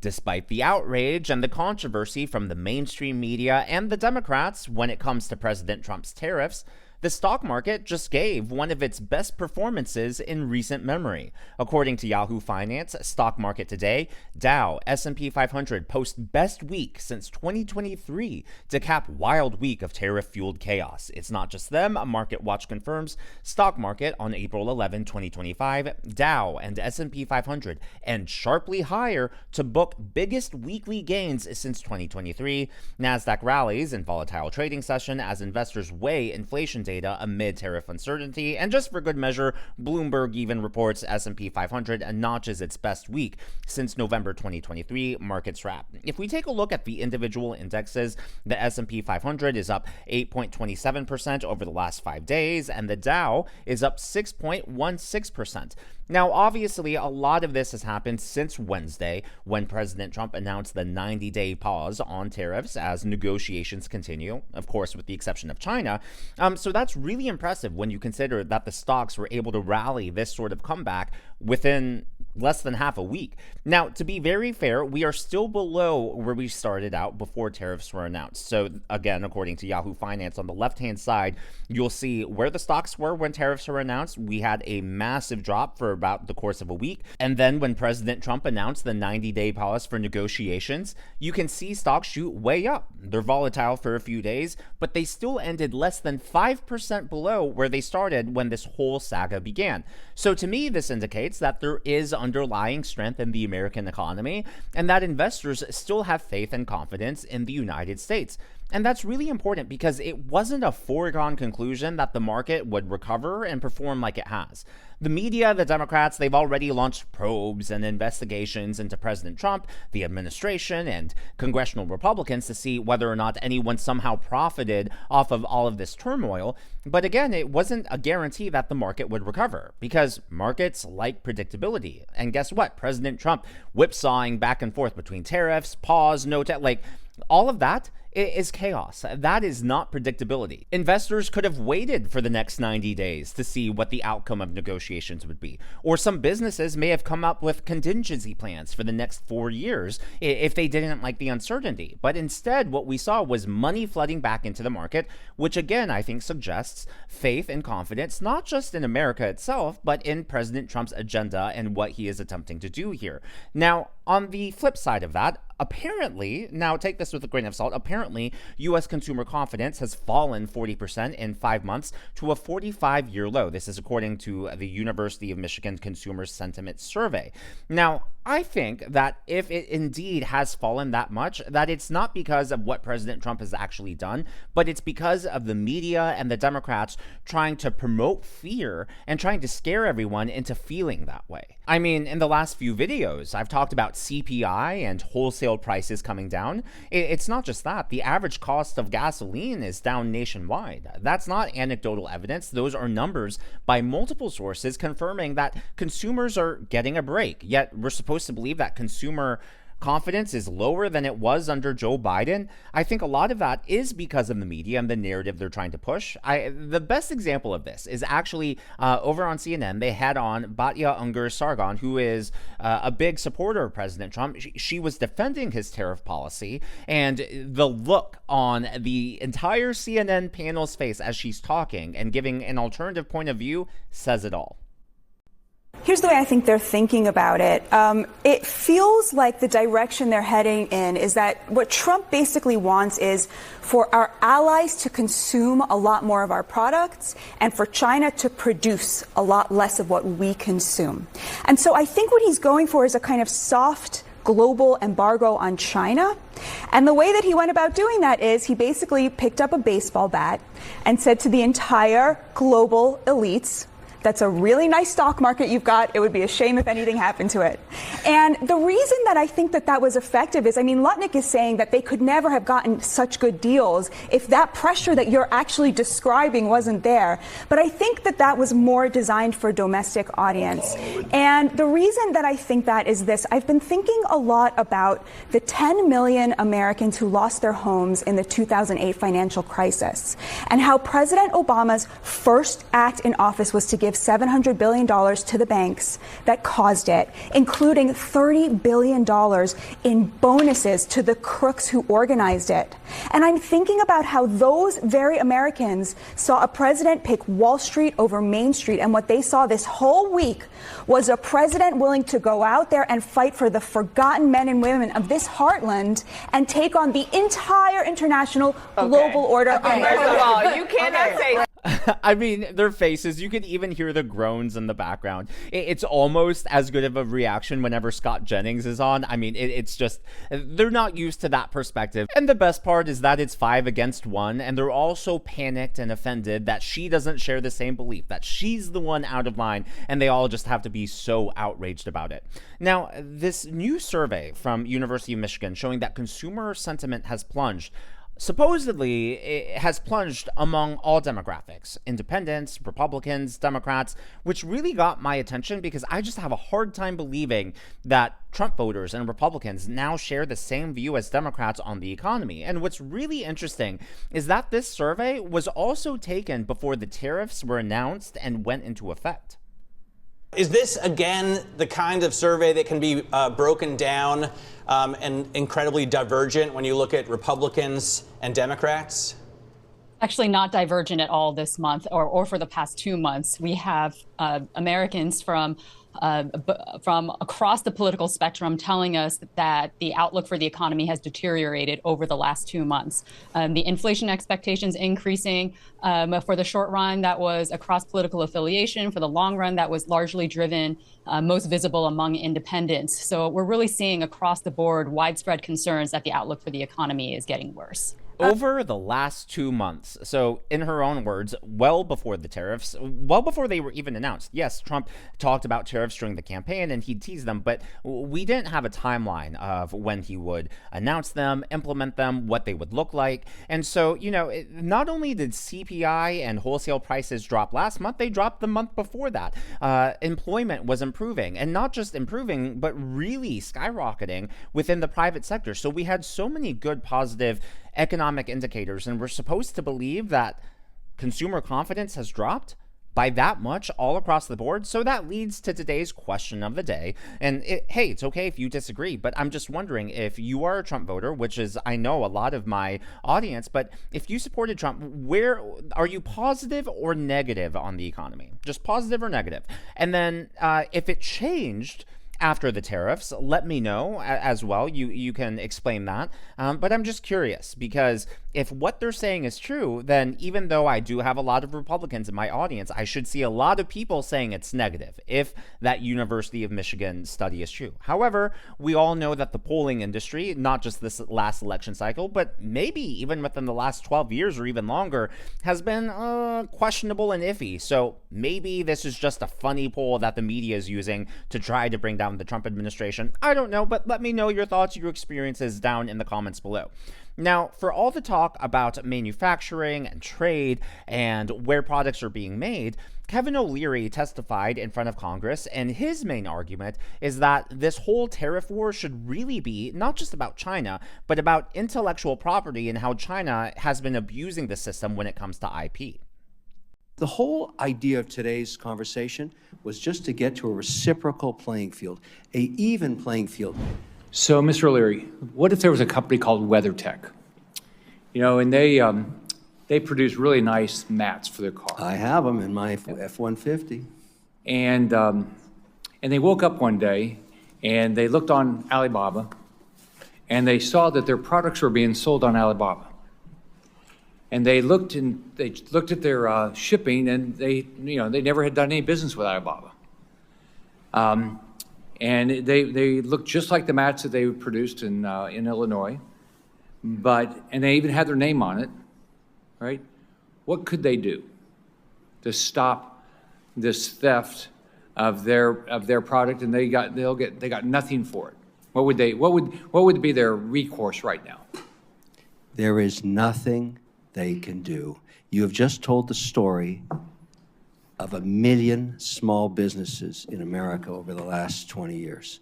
Despite the outrage and the controversy from the mainstream media and the Democrats when it comes to President Trump's tariffs, the stock market just gave one of its best performances in recent memory. According to Yahoo Finance, stock market today, Dow, S&P 500 post best week since 2023 to cap wild week of tariff-fueled chaos. It's not just them, Market Watch confirms. Stock market on April 11, 2025, Dow and S&P 500 end sharply higher to book biggest weekly gains since 2023. NASDAQ rallies in volatile trading session as investors weigh inflation data amid tariff uncertainty, and just for good measure, Bloomberg even reports S&P 500 notches its best week since November 2023 markets wrap. If we take a look at the individual indexes, the S&P 500 is up 8.27% over the last 5 days, and the Dow is up 6.16%. Now, obviously, a lot of this has happened since Wednesday when President Trump announced the 90-day pause on tariffs as negotiations continue, of course, with the exception of China. So that's really impressive when you consider that the stocks were able to rally this sort of comeback within less than half a week. Now, to be very fair, we are still below where we started out before tariffs were announced. So again, according to Yahoo Finance, on the left-hand side, you'll see where the stocks were when tariffs were announced. We had a massive drop for about the course of a week. And then when President Trump announced the 90-day pause for negotiations, you can see stocks shoot way up. They're volatile for a few days, but they still ended less than 5% below where they started when this whole saga began. So to me, this indicates that there is underlying strength in the American economy and that investors still have faith and confidence in the United States. And that's really important because it wasn't a foregone conclusion that the market would recover and perform like it has. The media, the Democrats, they've already launched probes and investigations into President Trump, the administration, and congressional Republicans to see whether or not anyone somehow profited off of all of this turmoil. But again, it wasn't a guarantee that the market would recover because markets like predictability. And guess what? President Trump whipsawing back and forth between tariffs, pause, all of that is chaos. That is not predictability. Investors could have waited for the next 90 days to see what the outcome of negotiations would be. Or some businesses may have come up with contingency plans for the next 4 years if they didn't like the uncertainty. But instead, what we saw was money flooding back into the market, which again, I think suggests faith and confidence, not just in America itself, but in President Trump's agenda and what he is attempting to do here. Now, on the flip side of that, apparently, now take this with a grain of salt, apparently U.S. consumer confidence has fallen 40% in 5 months to a 45-year low. This is according to the University of Michigan Consumer Sentiment Survey. Now, I think that if it indeed has fallen that much, that it's not because of what President Trump has actually done, but it's because of the media and the Democrats trying to promote fear and trying to scare everyone into feeling that way. I mean, in the last few videos, I've talked about CPI and wholesale prices coming down. It's not just that. The average cost of gasoline is down nationwide. That's not anecdotal evidence. Those are numbers by multiple sources confirming that consumers are getting a break. Yet we're supposed to believe that consumer confidence is lower than it was under Joe Biden. I think a lot of that is because of the media and the narrative they're trying to push. The best example of this is actually over on CNN. They had on Batya Ungar-Sargon, who is a big supporter of President Trump. She was defending his tariff policy, and the look on the entire CNN panel's face as she's talking and giving an alternative point of view says it all. Here's the way I think they're thinking about it. It feels like the direction they're heading in is that what Trump basically wants is for our allies to consume a lot more of our products and for China to produce a lot less of what we consume. And so I think what he's going for is a kind of soft global embargo on China. And the way that he went about doing that is he basically picked up a baseball bat and said to the entire global elites, that's a really nice stock market you've got. It would be a shame if anything happened to it. And the reason that I think that that was effective is, Lutnick is saying that they could never have gotten such good deals if that pressure that you're actually describing wasn't there. But I think that that was more designed for a domestic audience. And the reason that I think that is this. I've been thinking a lot about the 10 million Americans who lost their homes in the 2008 financial crisis and how President Obama's first act in office was to give give $700 billion to the banks that caused it, including $30 billion in bonuses to the crooks who organized it. And I'm thinking about how those very Americans saw a president pick Wall Street over Main Street, and what they saw this whole week was a president willing to go out there and fight for the forgotten men and women of this heartland and take on the entire international global order. First of all, you cannot say. I mean, their faces, you can even hear the groans in the background. It's almost as good of a reaction whenever Scott Jennings is on. I mean, it's just, they're not used to that perspective. And the best part is that it's 5 against 1, and they're all so panicked and offended that she doesn't share the same belief, that she's the one out of line, and they all just have to be so outraged about it. Now, this new survey from University of Michigan showing that consumer sentiment has plunged. Supposedly, it has plunged among all demographics, independents, Republicans, Democrats, which really got my attention because I just have a hard time believing that Trump voters and Republicans now share the same view as Democrats on the economy. And what's really interesting is that this survey was also taken before the tariffs were announced and went into effect. Is this, again, the kind of survey that can be broken down and incredibly divergent when you look at Republicans and Democrats? Actually not divergent at all this month or for the past 2 months. We have Americans from across the political spectrum telling us that the outlook for the economy has deteriorated over the last 2 months. The inflation expectations increasing for the short run, that was across political affiliation. For the long run, that was largely driven, most visible among independents. So we're really seeing across the board widespread concerns that the outlook for the economy is getting worse. Over the last 2 months, so in her own words, well before the tariffs, well before they were even announced. Yes, Trump talked about tariffs during the campaign and he teased them, but we didn't have a timeline of when he would announce them, implement them, what they would look like. And so, you know, not only did CPI and wholesale prices drop last month, they dropped the month before that. Employment was improving, and not just improving, but really skyrocketing within the private sector. So we had so many good positive economic indicators, and we're supposed to believe that consumer confidence has dropped by that much all across the board. So that leads to today's question of the day. And hey, it's okay if you disagree, but I'm just wondering if you are a Trump voter, which is, I know, a lot of my audience, but if you supported Trump, where are you, positive or negative on the economy? Just positive or negative? And then if it changed after the tariffs, let me know as well. You can explain that. But I'm just curious, because if what they're saying is true, then even though I do have a lot of Republicans in my audience, I should see a lot of people saying it's negative if that University of Michigan study is true. However, we all know that the polling industry, not just this last election cycle, but maybe even within the last 12 years or even longer, has been questionable and iffy. So maybe this is just a funny poll that the media is using to try to bring down the Trump administration. I don't know, but let me know your thoughts, your experiences down in the comments below. Now, for all the talk about manufacturing and trade and where products are being made, Kevin O'Leary testified in front of Congress, and his main argument is that this whole tariff war should really be not just about China, but about intellectual property and how China has been abusing the system when it comes to IP. The whole idea of today's conversation was just to get to a reciprocal playing field, an even playing field. So, Mr. O'Leary, what if there was a company called WeatherTech? You know, and they produce really nice mats for their car. I have them in my F-150. And they woke up one day and they looked on Alibaba and they saw that their products were being sold on Alibaba. And they looked at their shipping, and they never had done any business with Alibaba. And they looked just like the mats that they produced in Illinois, and they even had their name on it, right? What could they do to stop this theft of their product? And they got nothing for it. What would be their recourse right now? There is nothing they can do. You have just told the story of 1 million small businesses in America over the last 20 years.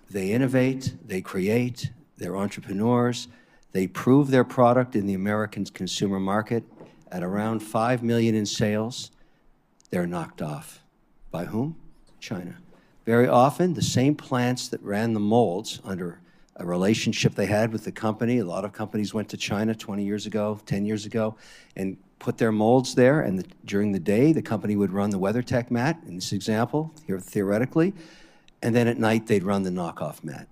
They innovate, they create, they're entrepreneurs, they prove their product in the American consumer market at around 5 million in sales. they're knocked off. By whom? China. Very often, the same plants that ran the molds under a relationship they had with the company. A lot of companies went to China 20 years ago, 10 years ago, and put their molds there, and during the day, the company would run the WeatherTech mat, in this example, here theoretically, and then at night, they'd run the knockoff mat.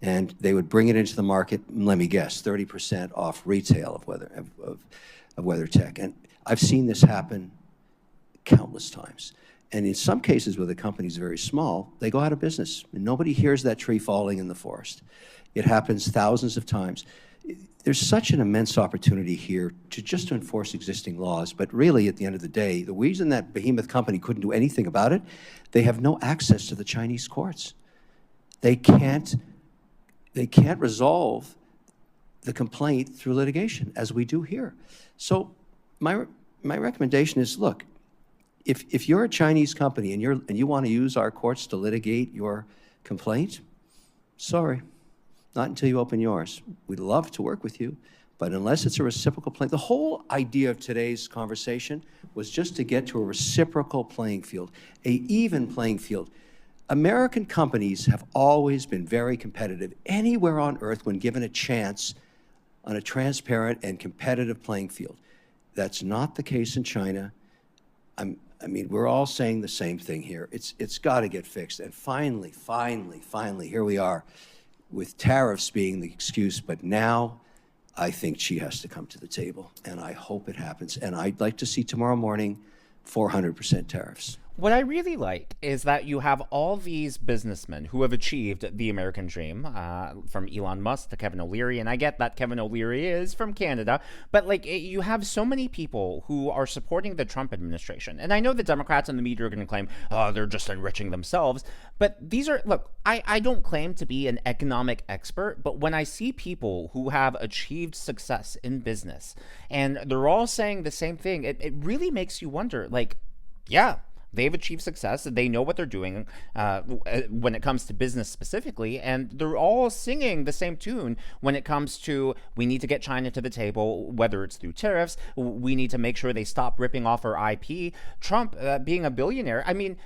And they would bring it into the market, let me guess, 30% off retail of WeatherTech. And I've seen this happen countless times. And in some cases where the company's very small, they go out of business, and nobody hears that tree falling in the forest. It happens thousands of times. There's such an immense opportunity here to just enforce existing laws, but really, at the end of the day, the reason that behemoth company couldn't do anything about it, they have no access to the Chinese courts. They can't resolve the complaint through litigation, as we do here. So my recommendation is, look, if you're a Chinese company and you want to use our courts to litigate your complaint, sorry, not until you open yours. We'd love to work with you, but unless it's a reciprocal play, the whole idea of today's conversation was just to get to a reciprocal playing field, a even playing field. American companies have always been very competitive anywhere on earth when given a chance on a transparent and competitive playing field. That's not the case in China. I mean, we're all saying the same thing here. It's got to get fixed. And finally, here we are with tariffs being the excuse, but now I think she has to come to the table, and I hope it happens. And I'd like to see tomorrow morning 400% tariffs. What I really like is that you have all these businessmen who have achieved the American dream, from Elon Musk to Kevin O'Leary, and I get that Kevin O'Leary is from Canada, but like you have so many people who are supporting the Trump administration. And I know the Democrats and the media are going to claim, oh, they're just enriching themselves. But these are, look, I don't claim to be an economic expert, but when I see people who have achieved success in business and they're all saying the same thing, it really makes you wonder, like, yeah, they've achieved success. They know what they're doing when it comes to business specifically, and they're all singing the same tune when it comes to we need to get China to the table, whether it's through tariffs, we need to make sure they stop ripping off our IP. Trump being a billionaire, I mean,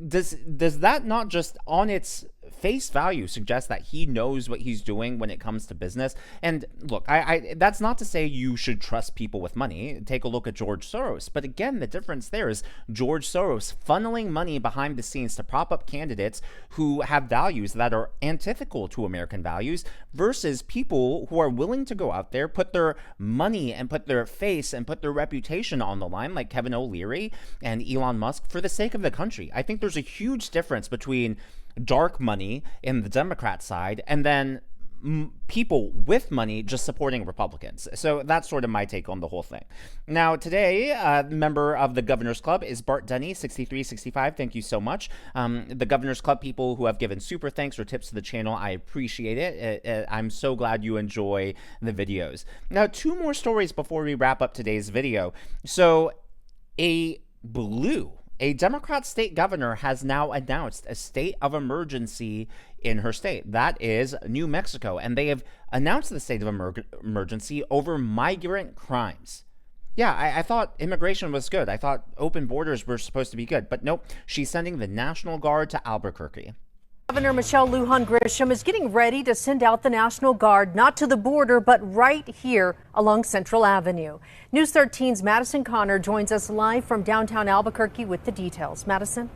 does that not just on its face value suggest that he knows what he's doing when it comes to business? And look, I that's not to say you should trust people with money. Take a look at George Soros. But again, the difference there is George Soros funneling money behind the scenes to prop up candidates who have values that are antithetical to American values versus people who are willing to go out there, put their money and put their face and put their reputation on the line, like Kevin O'Leary and Elon Musk, for the sake of the country. I think there's a huge difference between dark money in the Democrat side and then people with money just supporting Republicans. So that's sort of my take on the whole thing. Now, today, a member of the Governor's Club is Bart Denny, 6365. Thank you so much. The Governor's Club people who have given super thanks or tips to the channel, I appreciate it. I'm so glad you enjoy the videos. Now, two more stories before we wrap up today's video. So, a Democrat state governor has now announced a state of emergency in her state. That is New Mexico. And they have announced the state of emergency over migrant crimes. Yeah, I thought immigration was good. I thought open borders were supposed to be good. But nope, she's sending the National Guard to Albuquerque. Governor Michelle Lujan Grisham is getting ready to send out the National Guard, not to the border, but right here along Central Avenue. News 13's Madison Connor joins us live from downtown Albuquerque with the details. Madison?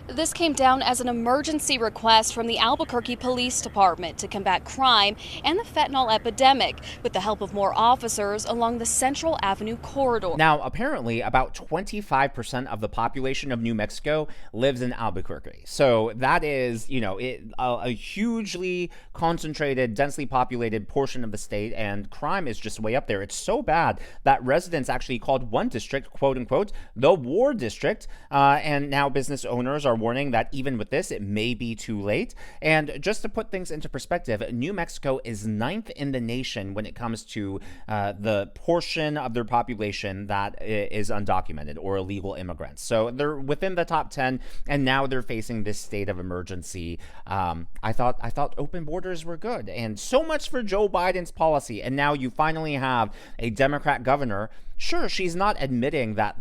This came down as an emergency request from the Albuquerque Police Department to combat crime and the fentanyl epidemic with the help of more officers along the Central Avenue corridor. Now, apparently, about 25% of the population of New Mexico lives in Albuquerque. So that is, you know, a hugely concentrated, densely populated portion of the state, and crime is just way up there. It's so bad that residents actually called one district, quote unquote, the war district, and now business owners are warning that even with this, it may be too late. And just to put things into perspective, New Mexico is 9th in the nation when it comes to the portion of their population that is undocumented or illegal immigrants. So they're within the top 10, and now they're facing this state of emergency. I thought open borders were good, and so much for Joe Biden's policy. And now you finally have a Democrat governor. Sure, she's not admitting that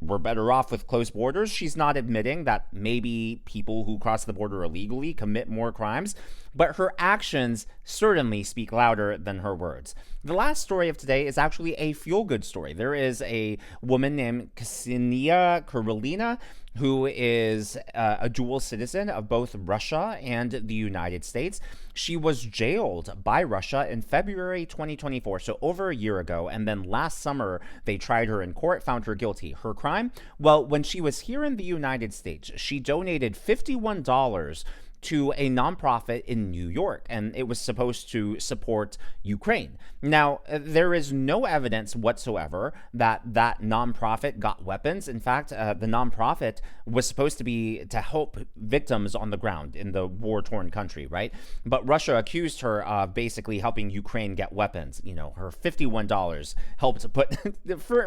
we're better off with closed borders. She's not admitting that maybe people who cross the border illegally commit more crimes, but her actions certainly speak louder than her words. The last story of today is actually a feel-good story. There is a woman named Ksenia Karolina who is a dual citizen of both Russia and the United States. She was jailed by Russia in February 2024, so over a year ago, and then last summer they tried her in court, found her guilty. Her crime? Well, when she was here in the United States, she donated $51 to a nonprofit in New York, and it was supposed to support Ukraine. Now, there is no evidence whatsoever that that nonprofit got weapons. In fact, the nonprofit was supposed to be to help victims on the ground in the war-torn country, right? But Russia accused her of basically helping Ukraine get weapons. You know, her $51 helped put,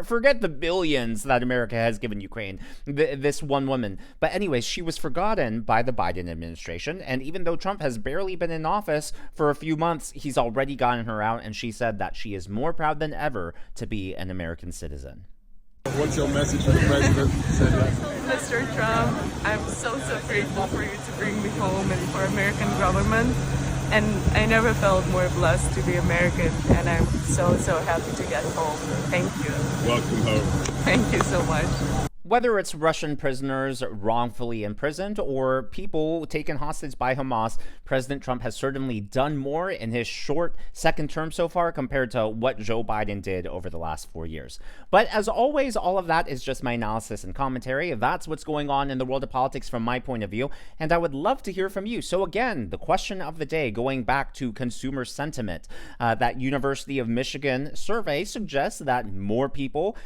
forget the billions that America has given Ukraine, this one woman. But anyways, she was forgotten by the Biden administration. And even though Trump has barely been in office for a few months, he's already gotten her out, and she said that she is more proud than ever to be an American citizen. What's your message for the president? Mr. Trump, I'm so grateful for you to bring me home and for American government. And I never felt more blessed to be American, and I'm so happy to get home. Thank you. Welcome home. Thank you so much. Whether it's Russian prisoners wrongfully imprisoned or people taken hostage by Hamas, President Trump has certainly done more in his short second term so far compared to what Joe Biden did over the last 4 years. But as always, all of that is just my analysis and commentary. That's what's going on in the world of politics from my point of view, and I would love to hear from you. So again, the question of the day, going back to consumer sentiment, that University of Michigan survey suggests that more people,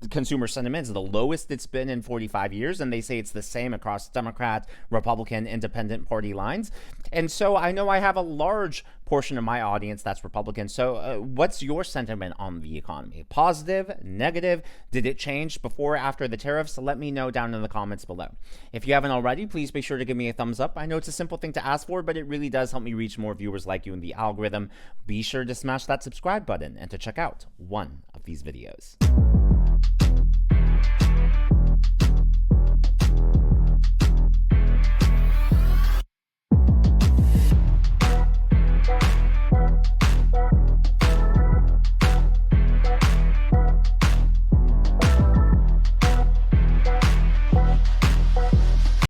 consumer sentiment is the lowest it's been in 45 years, and they say it's the same across Democrat, Republican, Independent party lines. And so I know I have a large portion of my audience that's Republican. So what's your sentiment on the economy? Positive, negative? Did it change before or after the tariffs? Let me know down in the comments below. If you haven't already, please be sure to give me a thumbs up. I know it's a simple thing to ask for, but it really does help me reach more viewers like you in the algorithm. Be sure to smash that subscribe button and to check out one of these videos.